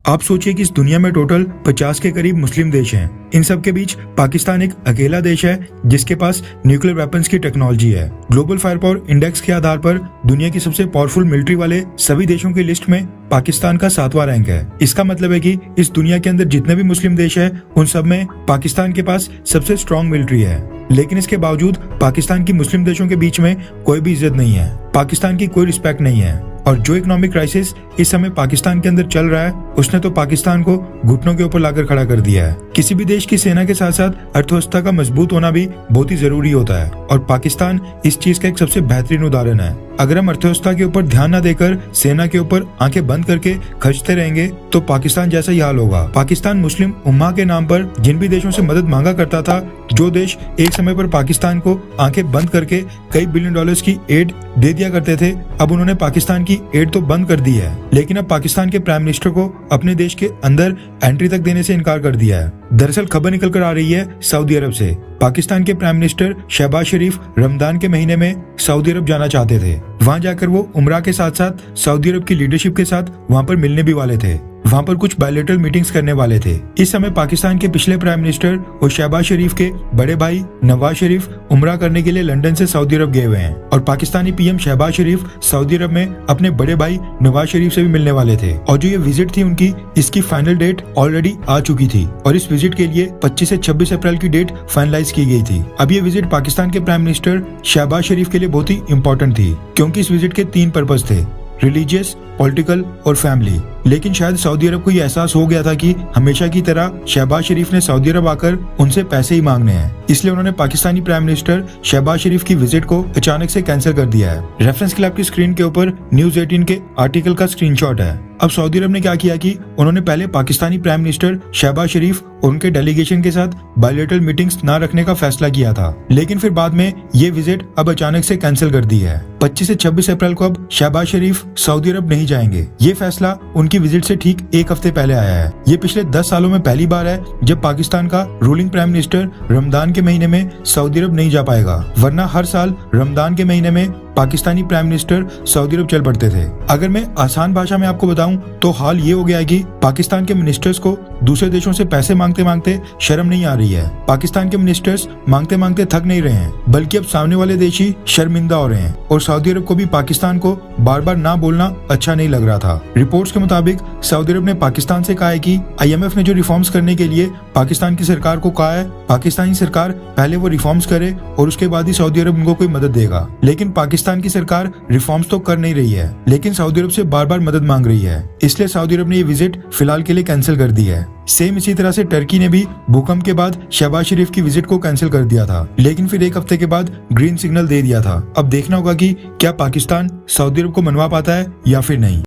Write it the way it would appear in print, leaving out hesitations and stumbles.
आप सोचिए कि इस दुनिया में टोटल 50 के करीब मुस्लिम देश हैं। इन सब के बीच पाकिस्तान एक अकेला देश है जिसके पास न्यूक्लियर वेपन्स की टेक्नोलॉजी है। ग्लोबल फायर पावर इंडेक्स के आधार पर दुनिया की सबसे पावरफुल मिलिट्री वाले सभी देशों की लिस्ट में पाकिस्तान का 7वां रैंक है। इसका मतलब है कि इस दुनिया के अंदर जितने भी मुस्लिम देश है उन सब में पाकिस्तान के पास सबसे स्ट्रॉन्ग मिलिट्री है। लेकिन इसके बावजूद पाकिस्तान की मुस्लिम देशों के बीच में कोई भी इज्जत नहीं है, पाकिस्तान की कोई रिस्पेक्ट नहीं है। और जो इकोनॉमिक क्राइसिस इस समय पाकिस्तान के अंदर चल रहा है उसने तो पाकिस्तान को घुटनों के ऊपर लाकर खड़ा कर दिया है। किसी भी देश की सेना के साथ साथ अर्थव्यवस्था का मजबूत होना भी बहुत ही जरूरी होता है और पाकिस्तान इस चीज का एक सबसे बेहतरीन उदाहरण है। अगर हम अर्थव्यवस्था के ऊपर ध्यान न देकर सेना के ऊपर आंखें बंद करके खर्चते रहेंगे तो पाकिस्तान जैसा ही हाल होगा। पाकिस्तान मुस्लिम उम्मा के नाम पर जिन भी देशों से मदद मांगा करता था, जो देश एक समय पर पाकिस्तान को आंखें बंद करके कई बिलियन डॉलर्स की एड दे दिया करते थे, अब उन्होंने पाकिस्तान की एड तो बंद कर दी है, लेकिन अब पाकिस्तान के प्राइम मिनिस्टर को अपने देश के अंदर एंट्री तक देने से इनकार कर दिया है। दरअसल खबर निकल कर आ रही है सऊदी अरब से। पाकिस्तान के प्राइम मिनिस्टर शहबाज शरीफ रमजान के महीने में सऊदी अरब जाना चाहते थे। वहां जाकर वो उमरा के साथ साथ सऊदी अरब की लीडरशिप के साथ वहां पर मिलने भी वाले थे, वहां पर कुछ बायलैटरल मीटिंग्स करने वाले थे। इस समय पाकिस्तान के पिछले प्राइम मिनिस्टर और शहबाज शरीफ के बड़े भाई नवाज शरीफ उमरा करने के लिए लंदन से सऊदी अरब गए हुए हैं और पाकिस्तानी पीएम शहबाज शरीफ सऊदी अरब में अपने बड़े भाई नवाज शरीफ से भी मिलने वाले थे। और जो ये विजिट थी उनकी, इसकी फाइनल डेट ऑलरेडी आ चुकी थी और इस विजिट के लिए 25 से 26 अप्रैल की डेट फाइनलाइज की गई थी। अब ये विजिट पाकिस्तान के प्राइम मिनिस्टर शहबाज शरीफ के लिए बहुत ही इंपॉर्टेंट थी क्योंकि इस विजिट के 3 पर्पस थे, रिलीजियस, पॉलिटिकल और फैमिली। लेकिन शायद सऊदी अरब को ये एहसास हो गया था कि हमेशा की तरह शहबाज शरीफ ने सऊदी अरब आकर उनसे पैसे ही मांगने हैं, इसलिए उन्होंने पाकिस्तानी प्राइम मिनिस्टर शहबाज शरीफ की विजिट को अचानक से कैंसिल कर दिया है। रेफरेंस के लिए आपकी स्क्रीन के ऊपर न्यूज 18 के आर्टिकल का स्क्रीनशॉट है। अब सऊदी अरब ने क्या किया कि उन्होंने पहले पाकिस्तानी प्राइम मिनिस्टर शहबाज शरीफ और उनके डेलीगेशन के साथ बायलैटरल मीटिंग्स न रखने का फैसला किया था, लेकिन फिर बाद में ये विजिट अब अचानक से कैंसिल कर दी है। 25 से 26 अप्रैल को अब शहबाज शरीफ सऊदी अरब नहीं जाएंगे। ये फैसला उनकी विजिट से ठीक 1 हफ्ते पहले आया है। ये पिछले 10 सालों में पहली बार है जब पाकिस्तान का रूलिंग प्राइम मिनिस्टर रमजान के महीने में सऊदी अरब नहीं जा पाएगा, वरना हर साल रमजान के महीने में पाकिस्तानी प्राइम मिनिस्टर सऊदी अरब चल पड़ते थे। अगर मैं आसान भाषा में आपको बताऊं तो हाल ये हो गया है कि पाकिस्तान के मिनिस्टर्स को दूसरे देशों से पैसे मांगते मांगते शर्म नहीं आ रही है। पाकिस्तान के मिनिस्टर्स मांगते मांगते थक नहीं रहे हैं, बल्कि अब सामने वाले देश ही शर्मिंदा हो रहे हैं और सऊदी अरब को भी पाकिस्तान को बार बार ना बोलना अच्छा नहीं लग रहा था। रिपोर्ट्स के मुताबिक सऊदी अरब ने पाकिस्तान से कहा है कि IMF ने जो रिफॉर्म्स करने के लिए पाकिस्तान की सरकार को कहा है, पाकिस्तानी सरकार पहले वो रिफॉर्म्स करे और उसके बाद ही सऊदी अरब उनको कोई मदद देगा। लेकिन पाकिस्तान की सरकार रिफॉर्म्स तो कर नहीं रही है, लेकिन सऊदी अरब से बार बार मदद मांग रही है, इसलिए सऊदी अरब ने ये विजिट फिलहाल के लिए कैंसिल कर दी है। सेम इसी तरह से टर्की ने भी भूकंप के बाद शहबाज शरीफ की विजिट को कैंसिल कर दिया था, लेकिन फिर 1 हफ्ते के बाद ग्रीन सिग्नल दे दिया था। अब देखना होगा कि क्या पाकिस्तान सऊदी अरब को मनवा पाता है या फिर नहीं।